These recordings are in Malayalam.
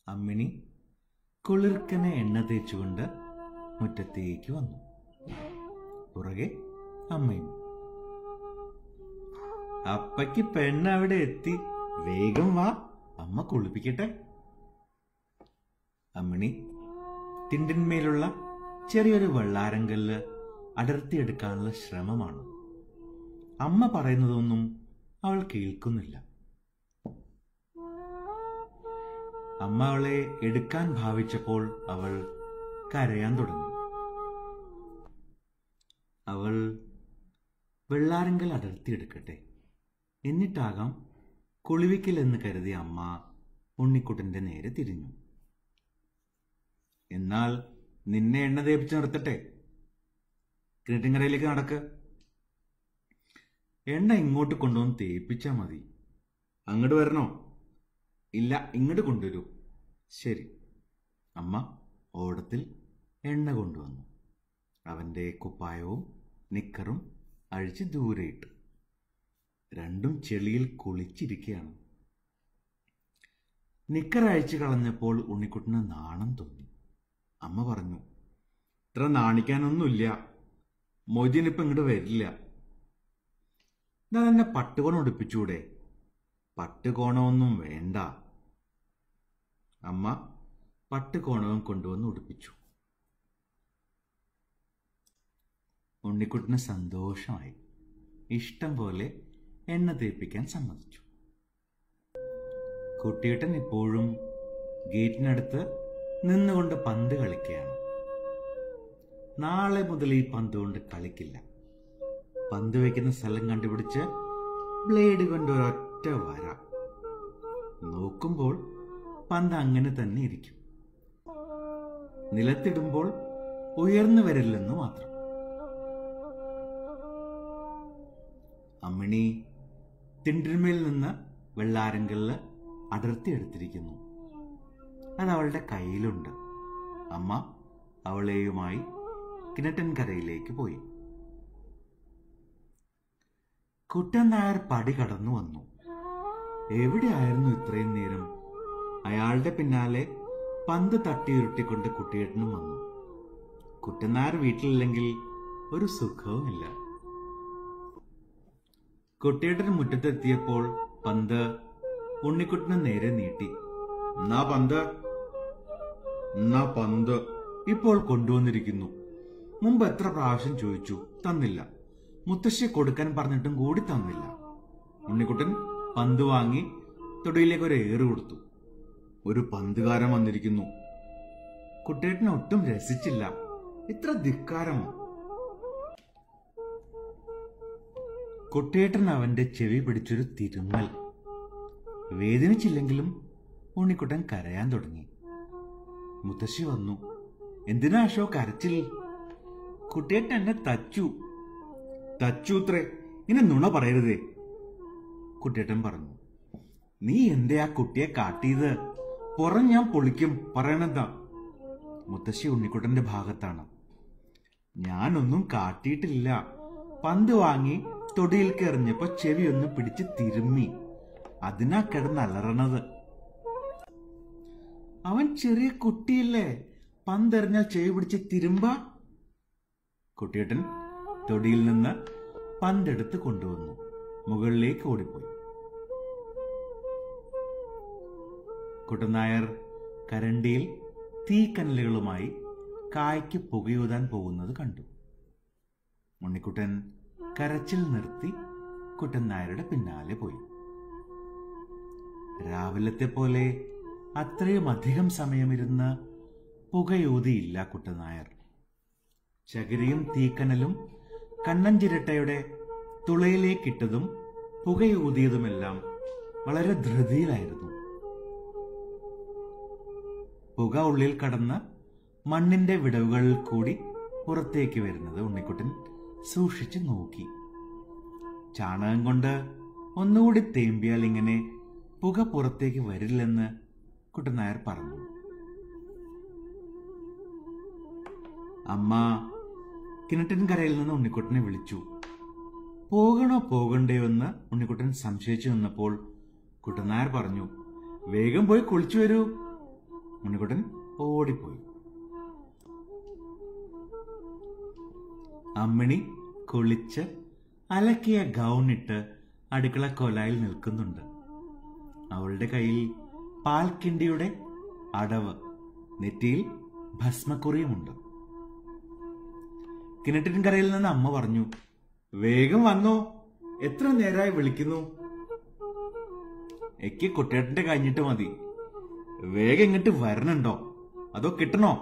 അമ്മിണി കുളിർക്കനെ എണ്ണ തേച്ചുകൊണ്ട് മുറ്റത്തേക്ക് വന്നു. പുറകെ അമ്മയും. അപ്പയ്ക്ക് പെണ്ണ് അവിടെ എത്തി, വേഗം വാ, അമ്മ കുളിപ്പിക്കട്ടെ. അമ്മിണി തിണ്ടിന്മേലുള്ള ചെറിയൊരു വെള്ളാരങ്കല്ല് അടർത്തിയെടുക്കാനുള്ള ശ്രമമാണ്. അമ്മ പറയുന്നതൊന്നും അവൾ കേൾക്കുന്നില്ല. അമ്മ അവളെ എടുക്കാൻ ഭാവിച്ചപ്പോൾ അവൾ കരയാൻ തുടങ്ങി. അവൾ വെള്ളാരങ്കൽ അടർത്തിയെടുക്കട്ടെ, എന്നിട്ടാകാം കുളിവിക്കൽ എന്ന് കരുതിയ അമ്മ ഉണ്ണിക്കുട്ടന്റെ നേരെ തിരിഞ്ഞു. എന്നാൽ നിന്നെ എണ്ണ തേപ്പിച്ച് നിർത്തട്ടെ, കിണറ്റിൻകരയിലേക്ക് നടക്ക്. എണ്ണ ഇങ്ങോട്ട് കൊണ്ടുവന്ന് തേപ്പിച്ചാ മതി. അങ്ങോട്ട് വരണോ? ഇല്ല, ഇങ്ങോട്ട് കൊണ്ടുവരൂ. ശരി. അമ്മ ഓടത്തിൽ എണ്ണ കൊണ്ടുവന്നു. അവന്റെ കുപ്പായവും നിക്കറും അഴിച്ച് ദൂരെ ഇട്ടു. രണ്ടും ചെളിയിൽ കുളിച്ചിരിക്കുകയാണ്. നിക്കർ അഴിച്ചു കളഞ്ഞപ്പോൾ ഉണ്ണിക്കുട്ടന് നാണം തോന്നി. അമ്മ പറഞ്ഞു, ഇത്ര നാണിക്കാനൊന്നുമില്ല, മൊയ്തീനിപ്പം ഇങ്ങോട്ട് വരില്ല. ഞാൻ എന്നെ പട്ടുകോണം ഉടുപ്പിച്ചൂടെ? പട്ടുകോണമൊന്നും വേണ്ട. അമ്മ പട്ടുകോണവും കൊണ്ടുവന്ന് ഉടുപ്പിച്ചു. ഉണ്ണിക്കുട്ടന് സന്തോഷമായി. ഇഷ്ടം പോലെ എണ്ണ തേപ്പിക്കാൻ സമ്മതിച്ചു. കുട്ടിയേട്ടൻ ഇപ്പോഴും ഗേറ്റിനടുത്ത് നിന്നുകൊണ്ട് പന്ത് കളിക്കുകയാണ്. നാളെ മുതൽ ഈ പന്ത് കൊണ്ട് കളിക്കില്ല. പന്ത് വയ്ക്കുന്ന സ്ഥലം കണ്ടുപിടിച്ച് ബ്ലേഡ് കൊണ്ട് ഒരൊറ്റ വര. നോക്കുമ്പോൾ പന്ത് അങ്ങനെ തന്നെ ഇരിക്കും. നിലത്തിടുമ്പോൾ ഉയർന്നു വരില്ലെന്ന് മാത്രം. അമ്മിണി തിണ്ടിന്മേൽ നിന്ന് വെള്ളാരങ്കല്ല് അടർത്തിയെടുത്തിരിക്കുന്നു. അത് അവളുടെ കയ്യിലുണ്ട്. അമ്മ അവളെയുമായി കിണറ്റൻകരയിലേക്ക് പോയി. കുട്ടൻ നായർ പടി കടന്നു വന്നു. എവിടെയായിരുന്നു ഇത്രയും നേരം? അയാളുടെ പിന്നാലെ പന്ത് തട്ടിയുരുട്ടിക്കൊണ്ട് കുട്ടിയേട്ടനും വന്നു. കുട്ടൻ നായർ വീട്ടിലില്ലെങ്കിൽ ഒരു സുഖവുമില്ല. കുട്ടിയേട്ടൻ മുറ്റത്തെത്തിയപ്പോൾ പന്ത് ഉണ്ണിക്കുട്ടന് നേരെ നീട്ടി. എന്നാ പന്ത് ഇപ്പോൾ കൊണ്ടുവന്നിരിക്കുന്നു. മുമ്പ് എത്ര പ്രാവശ്യം ചോദിച്ചു, തന്നില്ല. മുത്തശ്ശിയെ കൊടുക്കാൻ പറഞ്ഞിട്ടും കൂടി തന്നില്ല. ഉണ്ണിക്കുട്ടൻ പന്ത് വാങ്ങി തൊടിയിലേക്ക് ഒരു ഏറ് കൊടുത്തു. ഒരു പന്തുകാരൻ വന്നിരിക്കുന്നു. കുട്ടിയേട്ടന് ഒട്ടും രസിച്ചില്ല. ഇത്ര ധിക്കാരമോ? കുട്ടിയേട്ടൻ അവന്റെ ചെവി പിടിച്ചൊരു തിരുമ്മൽ. വേദനിച്ചില്ലെങ്കിലും ഉണ്ണിക്കുട്ടൻ കരയാൻ തുടങ്ങി. മുത്തശ്ശി വന്നു. എന്തിനാ അശോക് കരച്ചിൽ? കുട്ടിയേട്ടൻ എന്നെ തച്ചൂത്രേ, ഇങ്ങനെ നുണ പറയരുതേ, കുട്ടിയേട്ടൻ പറഞ്ഞു. നീ എന്തേ ആ കുട്ടിയെ കാട്ടിയത്? പുറം ഞാൻ പൊളിക്കും, പറയണെന്താ? മുത്തശ്ശി ഉണ്ണിക്കുട്ടന്റെ ഭാഗത്താണ്. ഞാനൊന്നും കാട്ടിയിട്ടില്ല. പന്ത് വാങ്ങി തൊടിയിലേക്ക് എറിഞ്ഞപ്പോ ചെവി ഒന്ന് പിടിച്ച് തിരുമ്മി. അതിനാ കിടന്ന് അലറണത്. അവൻ ചെറിയ കുട്ടിയല്ലേ, പന്തെറിഞ്ഞാൽ ചെവി പിടിച്ച് തിരുമ്പ? കുട്ടിയേട്ടൻ തൊടിയിൽ നിന്ന് പന്തെടുത്ത് കൊണ്ടുവന്നു. മുകളിലേക്ക് ഓടിപ്പോയി. കുട്ടനായർ കരണ്ടിയിൽ തീക്കനലുകളുമായി കായ്ക്ക് പുകയൂതാൻ പോകുന്നത് കണ്ടു. ഉണ്ണിക്കുട്ടൻ കരച്ചിൽ നിർത്തി കുട്ടനായരുടെ പിന്നാലെ പോയി. രാവിലത്തെ പോലെ അത്രയും അധികം സമയമിരുന്ന് പുകയൂതിയില്ല കുട്ടനായർ. ചകിരിയും തീക്കനലും കണ്ണഞ്ചിരട്ടയുടെ തുളയിലേക്കിട്ടതും പുകയൂതിയതുമെല്ലാം വളരെ ധൃതിയിലായിരുന്നു. പുക ഉള്ളിൽ കടന്ന് മണ്ണിന്റെ വിടവുകളിൽ കൂടി പുറത്തേക്ക് വരുന്നത് ഉണ്ണിക്കുട്ടൻ സൂക്ഷിച്ചു നോക്കി. ചാണകം കൊണ്ട് ഒന്നുകൂടി തേമ്പിയാൽ ഇങ്ങനെ പുക പുറത്തേക്ക് വരില്ലെന്ന് കുട്ടനായർ പറഞ്ഞു. അമ്മ കിണറ്റിൻകരയിൽ നിന്ന് ഉണ്ണിക്കുട്ടനെ വിളിച്ചു. പോകണോ പോകണ്ടയോ എന്ന് ഉണ്ണിക്കുട്ടൻ സംശയിച്ചു നിന്നപ്പോൾ കുട്ടനായർ പറഞ്ഞു, വേഗം പോയി കുളിച്ചു വരൂ. ഉണ്ണിക്കുട്ടൻ ഓടിപ്പോയി. അമ്മിണി കുളിച്ച് അലക്കിയ ഗൗണിട്ട് അടുക്കള കൊലായിൽ നിൽക്കുന്നുണ്ട്. അവളുടെ കയ്യിൽ പാൽക്കിണ്ടിയുടെ അടവ്, നെറ്റിയിൽ ഭസ്മക്കുറിയുമുണ്ട്. കിണറ്റിൻകരയിൽ നിന്ന് അമ്മ പറഞ്ഞു, വേഗം വന്നോ, എത്ര നേരമായി വിളിക്കുന്നു. എനിക്ക് കുട്ടേട്ടന്റെ കഴിഞ്ഞിട്ട് മതി. വേഗം ഇങ്ങോട്ട് വരണുണ്ടോ അതോ കിട്ടണോ?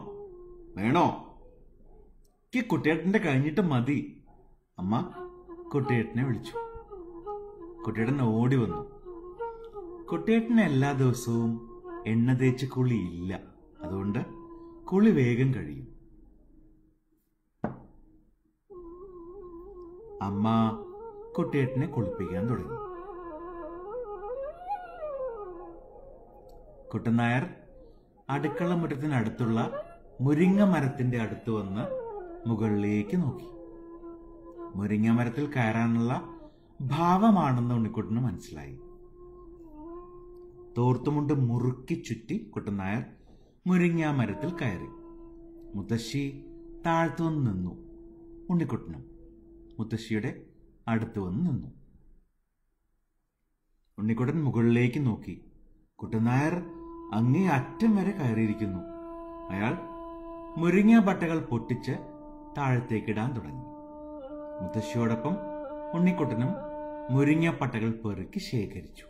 വേണോ? എനിക്ക് കുട്ടേട്ടന്റെ കഴിഞ്ഞിട്ട് മതി. അമ്മ കുട്ടേട്ടനെ വിളിച്ചു. കുട്ടേട്ടൻ ഓടി വന്നു. കുട്ടേട്ടന് എല്ലാ ദിവസവും എണ്ണ തേച്ച് കുളിയില്ല. അതുകൊണ്ട് കുളി വേഗം കഴിയും. അമ്മ കുട്ടേട്ടനെ കുളിപ്പിക്കാൻ തുടങ്ങി. കുട്ടനായർ അടുക്കള മുറ്റത്തിനടുത്തുള്ള മുരിങ്ങ മരത്തിന്റെ അടുത്ത് വന്ന് മുകളിലേക്ക് നോക്കി. മുരിങ്ങ മരത്തിൽ കയറാനുള്ള ഭാവമാണെന്ന് ഉണ്ണിക്കുട്ടന് മനസ്സിലായി. തോർത്തുമുണ്ട് മുറുക്കി ചുറ്റി കുട്ടനായർ മുരിങ്ങ മരത്തിൽ കയറി. മുത്തശ്ശി താഴ്ത്തു വന്ന് നിന്നു. ഉണ്ണിക്കുട്ടനും മുത്തശ്ശിയുടെ അടുത്ത് വന്ന് നിന്നു. ഉണ്ണിക്കുട്ടൻ മുകളിലേക്ക് നോക്കി. കുട്ടനായർ അങ്ങേ അറ്റം വരെ കയറിയിരിക്കുന്നു. അയാൾ മുരിങ്ങ പട്ടകൾ പൊട്ടിച്ച് താഴത്തേക്കിടാൻ തുടങ്ങി. മുത്തശ്ശിയോടൊപ്പം ഉണ്ണിക്കുട്ടനും മുരിങ്ങ പട്ടകൾ പെറുക്കി ശേഖരിച്ചു.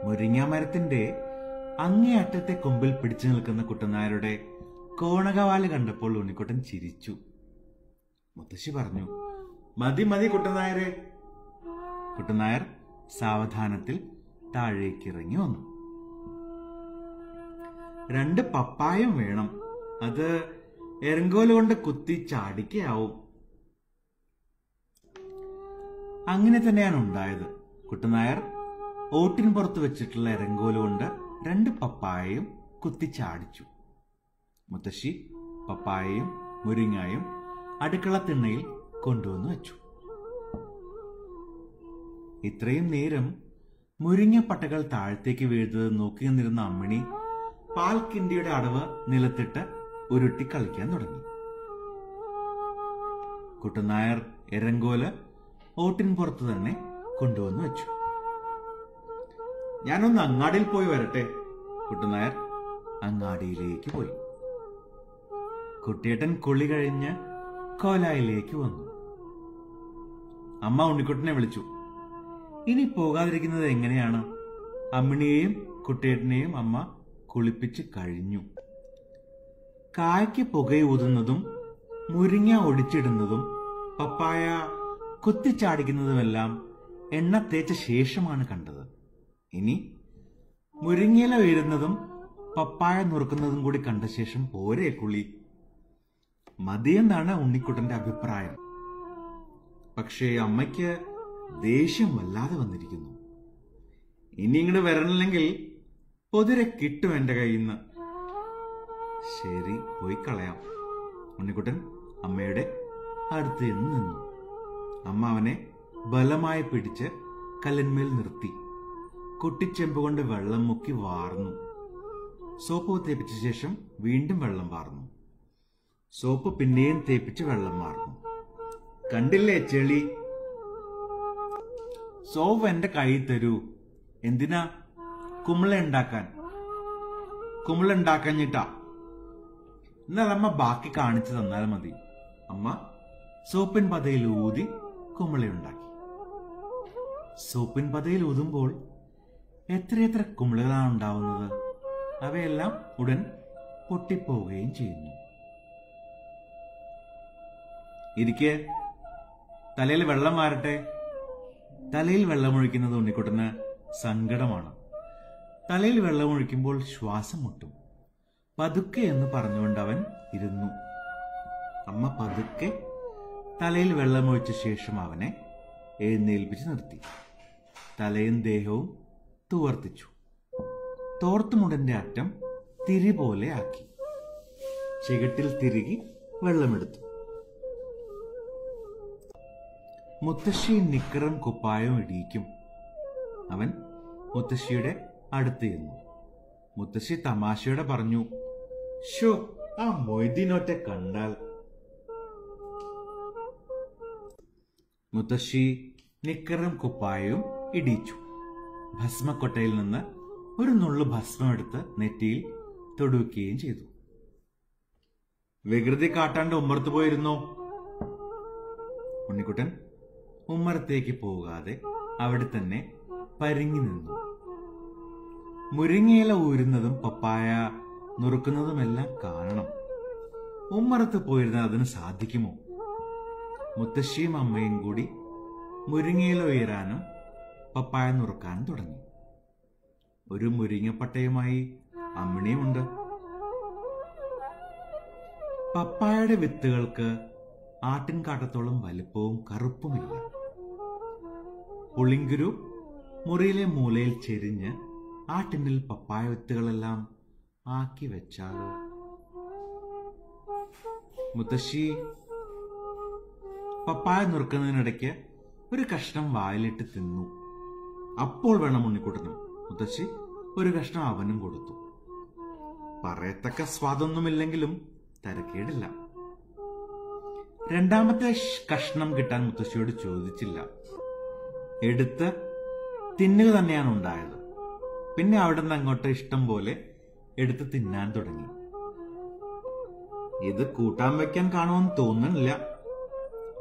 മുരിങ്ങ മരത്തിന്റെ അങ്ങേ അറ്റത്തെ കൊമ്പിൽ പിടിച്ചു നിൽക്കുന്ന കുട്ടനായരുടെ കോണകവാല് കണ്ടപ്പോൾ ഉണ്ണിക്കുട്ടൻ ചിരിച്ചു. മുത്തശ്ശി പറഞ്ഞു, മതി മതി കുട്ടനായരെ. കുട്ടനായർ സാവധാനത്തിൽ താഴേക്കിറങ്ങി വന്നു. 2 പപ്പായം വേണം. അത് എരങ്കോല് കൊണ്ട് കുത്തി ചാടിക്കാവും. അങ്ങനെ തന്നെയാണ് ഉണ്ടായത്. കുട്ടനായർ ഓട്ടിൻ പുറത്ത് വെച്ചിട്ടുള്ള എരങ്കോല് കൊണ്ട് 2 പപ്പായയും കുത്തി ചാടിച്ചു. മുത്തശ്ശി പപ്പായയും മുരിങ്ങായും അടുക്കള തിണ്ണയിൽ കൊണ്ടുവന്ന് വെച്ചു. ഇത്രയും നേരം മുരിങ്ങപ്പട്ടകൾ താഴത്തേക്ക് വീഴുന്നത് നോക്കി നിന്നിരുന്ന അമ്മിണി പാൽക്കിണ്ടിയുടെ അടവ് നിലത്തിട്ട് ഉരുട്ടി കളിക്കാൻ തുടങ്ങി. കുട്ടനായർ എരങ്കോല് ഓട്ടിൻ പുറത്ത് തന്നെ കൊണ്ടുവന്ന് വെച്ചു. ഞാനൊന്ന് അങ്ങാടിയിൽ പോയി വരട്ടെ. കുട്ടനായർ അങ്ങാടിയിലേക്ക് പോയി. കുട്ടിയേട്ടൻ കുളി കഴിഞ്ഞ് കോലായിലേക്ക് വന്നു. അമ്മ ഉണ്ണിക്കുട്ടനെ വിളിച്ചു. ഇനി പോകാതിരിക്കുന്നത് എങ്ങനെയാണ്? അമ്മിണിയെയും കുട്ടിയേട്ടനെയും അമ്മ കുളിപ്പിച്ച് കഴിഞ്ഞു. കായ്ക്ക് പുകയൂതുന്നതും മുരിങ്ങ ഒടിച്ചിടുന്നതും പപ്പായ കുത്തിച്ചാടിക്കുന്നതുമെല്ലാം എണ്ണ തേച്ച ശേഷമാണ് കണ്ടത്. ഇനി മുരിങ്ങയില വീഴുന്നതും പപ്പായ നുറുക്കുന്നതും കൂടി കണ്ട ശേഷം പോരെ കുളി. മതിയെന്നാണ് ഉണ്ണിക്കുട്ടന്റെ അഭിപ്രായം. പക്ഷേ അമ്മയ്ക്ക് ദേഷ്യം വല്ലാതെ വന്നിരിക്കുന്നു. ഇനി ഇങ്ങോട്ട് വരണില്ലെങ്കിൽ പൊതിരെ കിട്ടും എന്റെ കയ്യിൽ നിന്ന്. ശരി, പോയി കളയാം. ഉണ്ണിക്കുട്ടൻ അമ്മയുടെ അടുത്ത് നിന്നു. അമ്മ അവനെ ബലമായി പിടിച്ച് കല്ലിന്മേൽ നിർത്തി. കുട്ടിച്ചെമ്പ് കൊണ്ട് വെള്ളം മുക്കി വാർന്നു. സോപ്പ് തേപ്പിച്ച ശേഷം വീണ്ടും വെള്ളം വാർന്നു. സോപ്പ് പിന്നെയും തേപ്പിച്ച് വെള്ളം വാർന്നു. കണ്ടില്ലേ ചെളി? സോപ്പ് എന്റെ കയ്യിൽ തരൂ. എന്തിനാ? കുമിള ഉണ്ടാക്കാഞ്ഞിട്ടാ. എന്നാൽ അമ്മ ബാക്കി കാണിച്ചു തന്നാൽ മതി. അമ്മ സോപ്പിൻ പതയിൽ ഊതി കുമിളയുണ്ടാക്കി. സോപ്പിൻ പതയിൽ ഊതുമ്പോൾ എത്രയെത്ര കുമിളകളാണ് ഉണ്ടാവുന്നത്. അവയെല്ലാം ഉടൻ പൊട്ടിപ്പോവുകയും ചെയ്യുന്നു. ഇരിക്കെ, തലയിൽ വെള്ളം വാരട്ടെ. തലയിൽ വെള്ളമൊഴിക്കുന്നത് ഉണ്ണിക്കുട്ടന് സങ്കടമാണ്. തലയിൽ വെള്ളമൊഴിക്കുമ്പോൾ ശ്വാസം മുട്ടും. പതുക്കെ എന്ന് പറഞ്ഞുകൊണ്ട് അവൻ ഇരുന്നു. അമ്മ പതുക്കെ തലയിൽ വെള്ളമൊഴിച്ച ശേഷം അവനെ എഴുന്നേൽപ്പിച്ച് നിർത്തി. തലയും ദേഹവും തുവർത്തിച്ചു. തോർത്തുമുടന്റെ അറ്റം തിരി പോലെ ആക്കി. ചെകിട്ടിൽ തിരികി വെള്ളമെടുത്തു. മുത്തശ്ശി നിക്കറും കുപ്പായവും ഇടിയിക്കും. അവൻ മുത്തശ്ശിയുടെ അടുത്ത് ചെന്നു. മുത്തശ്ശി തമാശയോടെ പറഞ്ഞു, ഷോ, ആ മൊയ്തീനൊറ്റ കണ്ടാൽ. മുത്തശ്ശി നിക്കറും കുപ്പായവും ഇടിച്ചു. ഭസ്മക്കൊട്ടയിൽ നിന്ന് ഒരു നുള്ളു ഭസ്മം എടുത്ത് നെറ്റിയിൽ തൊടുക്കുകയും ചെയ്തു. വികൃതി കാട്ടാണ്ട് ഉമ്മറത്ത് പോയിരുന്നോ? ഉണ്ണിക്കുട്ടൻ ഉമ്മറത്തേക്ക് പോകാതെ അവിടെ തന്നെ പരിങ്ങി നിന്നു. മുരിങ്ങയില ഊരുന്നതും പപ്പായ നുറുക്കുന്നതുമെല്ലാം കാണണം. ഉമ്മറത്ത് പോയിരുന്നാൽ അതിന് സാധിക്കുമോ? മുത്തശ്ശിയും അമ്മയും കൂടി മുരിങ്ങയില ഉയരാനും പപ്പായ നുറുക്കാനും തുടങ്ങി. ഒരു മുരിങ്ങപ്പട്ടയുമായി അമ്മിണിയുമുണ്ട്. പപ്പായയുടെ വിത്തുകൾക്ക് ആട്ടിൻകാട്ടത്തോളം വലിപ്പവും കറുപ്പുമില്ല. പുളിങ്കുരു മുറിയിലെ മൂലയിൽ ചെരിഞ്ഞ് ആ ടിന്നിൽ പപ്പായ വിത്തുകളെല്ലാം ആക്കി വെച്ചാലോ? മുത്തശ്ശി പപ്പായ നുറുക്കുന്നതിനിടയ്ക്ക് ഒരു കഷ്ണം വായിലിട്ട് തിന്നു. അപ്പോൾ വേണം ഉണ്ണിക്കുട്ടനും. മുത്തശ്ശി ഒരു കഷ്ണം അവനും കൊടുത്തു. പറയത്തക്ക സ്വാദൊന്നുമില്ലെങ്കിലും തരക്കേടില്ല. രണ്ടാമത്തെ കഷ്ണം കിട്ടാൻ മുത്തശ്ശിയോട് ചോദിച്ചില്ല. എടുത്ത് തിന്നുക തന്നെയാണ് ഉണ്ടായത്. പിന്നെ അവിടെ നിന്ന് അങ്ങോട്ട് ഇഷ്ടം പോലെ എടുത്ത് തിന്നാൻ തുടങ്ങി. ഇത് കൂട്ടാൻ വെക്കാൻ കാണുമെന്ന് തോന്നുന്നില്ല.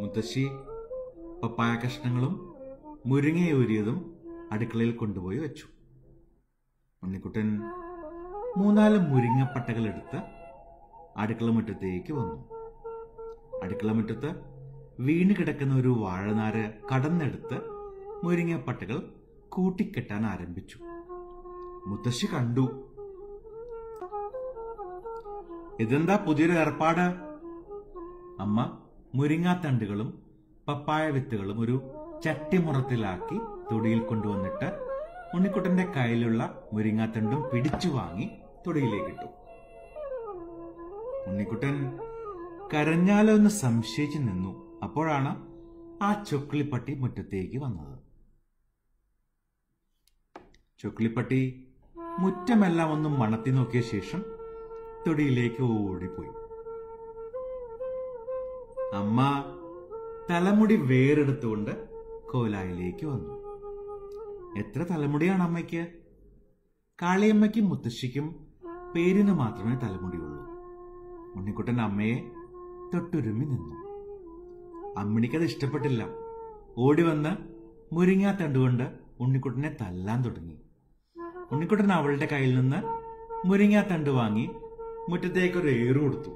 മുത്തശ്ശി പപ്പായ കഷ്ണങ്ങളും മുരിങ്ങയൂരിയതും അടുക്കളയിൽ കൊണ്ടുപോയി വെച്ചു. ഉണ്ണിക്കുട്ടൻ 3-4 മുരിങ്ങപ്പട്ടകൾ എടുത്ത് അടുക്കള മുറ്റത്തേക്ക് വന്നു. അടുക്കള മുറ്റത്ത് വീണ് കിടക്കുന്ന ഒരു വാഴനാര് കടന്നെടുത്ത് മുരിങ്ങപ്പട്ടകൾ കൂട്ടിക്കെട്ടാൻ ആരംഭിച്ചു. മുത്തശ്ശി കണ്ടു. ഇതെന്താ പുതിയൊരു ഏർപ്പാട്? അമ്മ മുരിങ്ങാത്തണ്ടുകളും പപ്പായ വിത്തുകളും ഒരു ചട്ടിമുറത്തിലാക്കി തൊടിയിൽ കൊണ്ടുവന്നിട്ട് ഉണ്ണിക്കുട്ടന്റെ കയ്യിലുള്ള മുരിങ്ങാത്തണ്ടും പിടിച്ചു വാങ്ങി തൊടിയിലേക്കിട്ടു. ഉണ്ണിക്കുട്ടൻ കരഞ്ഞാലോ എന്ന് സംശയിച്ചു നിന്നു. അപ്പോഴാണ് ആ ചൊക്ലിപ്പട്ടി മുറ്റത്തേക്ക് വന്നത്. ചൊക്ലിപ്പട്ടി മുറ്റമെല്ലാം ഒന്ന് മണത്തി നോക്കിയ ശേഷം തൊടിയിലേക്ക് ഓടിപ്പോയി. അമ്മ തലമുടി വേറെടുത്തുകൊണ്ട് കോലായിലേക്ക് വന്നു. എത്ര തലമുടിയാണ് അമ്മയ്ക്ക്? കാളിയമ്മയ്ക്കും മുത്തശ്ശിക്കും പേരിന് മാത്രമേ തലമുടിയുള്ളൂ. ഉണ്ണിക്കുട്ടൻ അമ്മയെ തൊട്ടുരുമ്മി നിന്നു. അമ്മിണിക്കത് ഇഷ്ടപ്പെട്ടില്ല. ഓടി വന്ന് മുരിങ്ങാത്തണ്ടുകൊണ്ട് ഉണ്ണിക്കുട്ടനെ തല്ലാൻ തുടങ്ങി. ഉണ്ണിക്കുട്ടൻ അവളുടെ കയ്യിൽ നിന്ന് മുരിങ്ങാത്തണ്ട് വാങ്ങി മുറ്റത്തേക്കൊരു ഏറു കൊടുത്തു.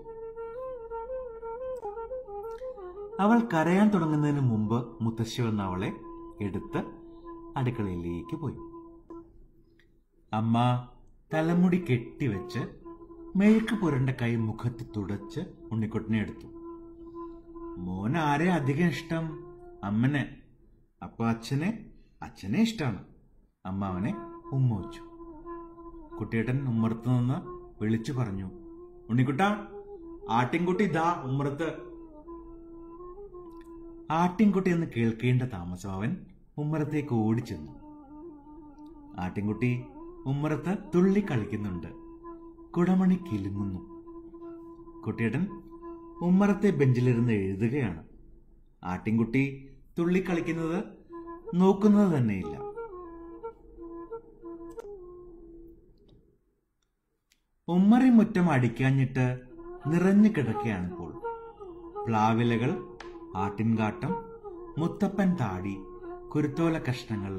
അവൾ കരയാൻ തുടങ്ങുന്നതിന് മുമ്പ് മുത്തശ്ശി വന്ന് അവളെ എടുത്ത് അടുക്കളയിലേക്ക് പോയി. അമ്മ തലമുടി കെട്ടിവെച്ച് മെഴുക്ക് പുരണ്ട കൈ മുഖത്ത് തുടച്ച് ഉണ്ണിക്കുട്ടനെ എടുത്തു. മോൻ ആരെ അധികം ഇഷ്ടം? അമ്മനെ. അപ്പൊ അച്ഛനെ ഇഷ്ടാണ്. അമ്മ അവനെ ഉമ്മ വെച്ചു. കുട്ടിയേട്ടൻ ഉമ്മറത്ത് നിന്ന് വിളിച്ചു പറഞ്ഞു, ഉണ്ണിക്കുട്ട, ആട്ടിൻകുട്ടി ദാ ഉമ്മറത്ത്. ആട്ടിൻകുട്ടി എന്ന് കേൾക്കേണ്ട താമസം അവൻ ഉമ്മറത്തേക്ക് ഓടിച്ചെന്നു. ആട്ടിൻകുട്ടി ഉമ്മറത്ത് തുള്ളി കളിക്കുന്നുണ്ട്. കുടമണി കിലുങ്ങുന്നു. കുട്ടിയേട്ടൻ ഉമ്മറത്തെ ബെഞ്ചിലിരുന്ന് എഴുതുകയാണ്. ആട്ടിൻകുട്ടി തുള്ളിക്കളിക്കുന്നത് നോക്കുന്നത് തന്നെയില്ല. ഉമ്മറി മുറ്റം അടിക്കാഞ്ഞിട്ട് നിറഞ്ഞു കിടക്കുകയാണിപ്പോൾ. പ്ലാവിലകൾ, ആട്ടിൻകാട്ടം, മുത്തപ്പൻ താടി, കുരുത്തോല കഷ്ണങ്ങൾ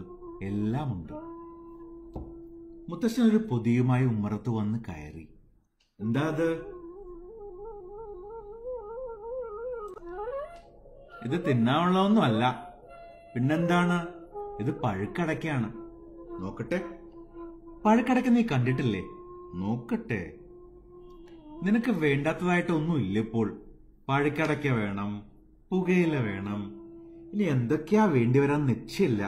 എല്ലാം ഉണ്ട്. മുത്തശ്ശൻ ഒരു പൊതിയുമായി ഉമ്മറത്ത് വന്ന് കയറി. എന്താ അത്? ഇത് തിന്നാനുള്ളതൊന്നും അല്ല. പിന്നെന്താണ്? ഇത് പഴുക്കടയ്ക്കാണ്. നോക്കട്ടെ. പഴുക്കടയ്ക്ക് നീ കണ്ടിട്ടില്ലേ? നോക്കട്ടെ. നിനക്ക് വേണ്ടാത്തതായിട്ടൊന്നും ഇല്ലിപ്പോൾ. പഴുക്കടയ്ക്ക വേണം, പുകയില വേണം, ഇനി എന്തൊക്കെയാ വേണ്ടി വരാൻ നിശ്ചയില്ല.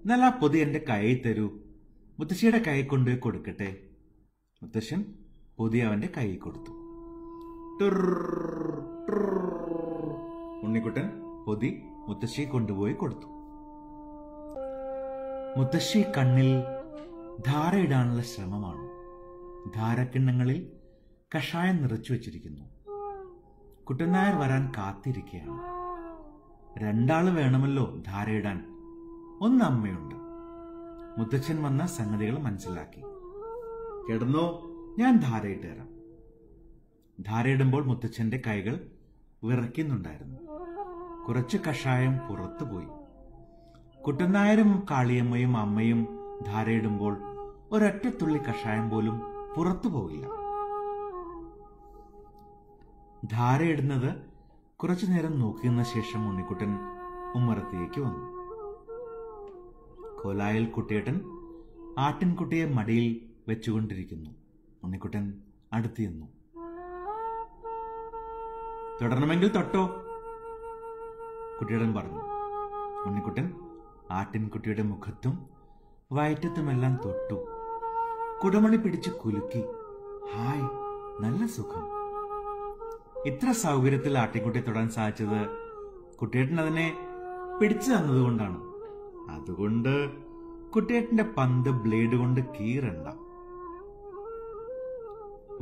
എന്നാൽ ആ പൊതി എന്റെ കൈയിൽ തരൂ. മുത്തശ്ശിയുടെ കൈ കൊണ്ടുപോയി കൊടുക്കട്ടെ. മുത്തശ്ശൻ പൊതി അവന്റെ കൈയിൽ കൊടുത്തു. ഉണ്ണിക്കുട്ടൻ പൊതി മുത്തശ്ശി കൊണ്ടുപോയി കൊടുത്തു. മുത്തശ്ശി കണ്ണിൽ ധാരയിടാനുള്ള ശ്രമമാണ്. ധാരക്കിണ്ണങ്ങളിൽ കഷായം നിറച്ചു വച്ചിരിക്കുന്നു. കുട്ടനായർ വരാൻ കാത്തിരിക്കുകയാണ്. രണ്ടാള് വേണമല്ലോ ധാരയിടാൻ. ഒന്ന് അമ്മയുണ്ട്. മുത്തച്ഛൻ വന്ന സംഗതികൾ മനസ്സിലാക്കി. കിടന്നോ, ഞാൻ ധാരയിട്ട് തരാം. ധാരയിടുമ്പോൾ മുത്തച്ഛന്റെ കൈകൾ വിറയ്ക്കുന്നുണ്ടായിരുന്നു. കുറച്ച് കഷായം പുറത്തുപോയി. കുട്ടനായരും കാളിയമ്മയും അമ്മയും ധാരയിടുമ്പോൾ ഒരൊറ്റത്തുള്ളി കഷായം പോലും പുറത്തു പോകില്ല. ധാരയിടുന്നത് കുറച്ചു നേരം നോക്കിയെന്ന ശേഷം ഉണ്ണിക്കുട്ടൻ ഉമ്മറത്തേക്ക് വന്നു. കോലായിൽ കുട്ടിയേട്ടൻ ആട്ടിൻകുട്ടിയെ മടിയിൽ വെച്ചുകൊണ്ടിരിക്കുന്നു. ഉണ്ണിക്കുട്ടൻ അടുത്തു ചെന്നു. തുടരണമെങ്കിൽ തൊട്ടോ, കുട്ടിയേട്ടൻ പറഞ്ഞു. ഉണ്ണിക്കുട്ടൻ ആട്ടിൻകുട്ടിയുടെ മുഖത്തും വയറ്റത്തുമെല്ലാം തൊട്ടു. കുടമണി പിടിച്ച് കുലുക്കി. ഹായ്, നല്ല സുഖം. ഇത്ര സൗകര്യത്തിൽ ആട്ടിൻകുട്ടിയെ തൊടാൻ സാധിച്ചത് കുട്ടിയേട്ടൻ അതിനെ പിടിച്ചു തന്നതുകൊണ്ടാണ്. അതുകൊണ്ട് കുട്ടിയേട്ടന്റെ പന്ത് ബ്ലേഡ് കൊണ്ട് കീറണ്ട.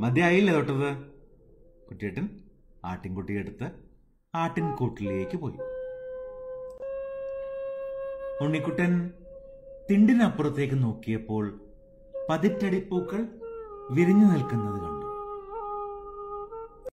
മതിയായില്ലേ തൊട്ടത്? കുട്ടിയേട്ടൻ ആട്ടിൻകുട്ടിയെ എടുത്ത് ആട്ടിൻകൂട്ടിലേക്ക് പോയി. ഉണ്ണിക്കുട്ടൻ തിണ്ടിനപ്പുറത്തേക്ക് നോക്കിയപ്പോൾ പതിറ്റടിപ്പൂക്കൾ വിരിഞ്ഞു നിൽക്കുന്നത് കണ്ടു.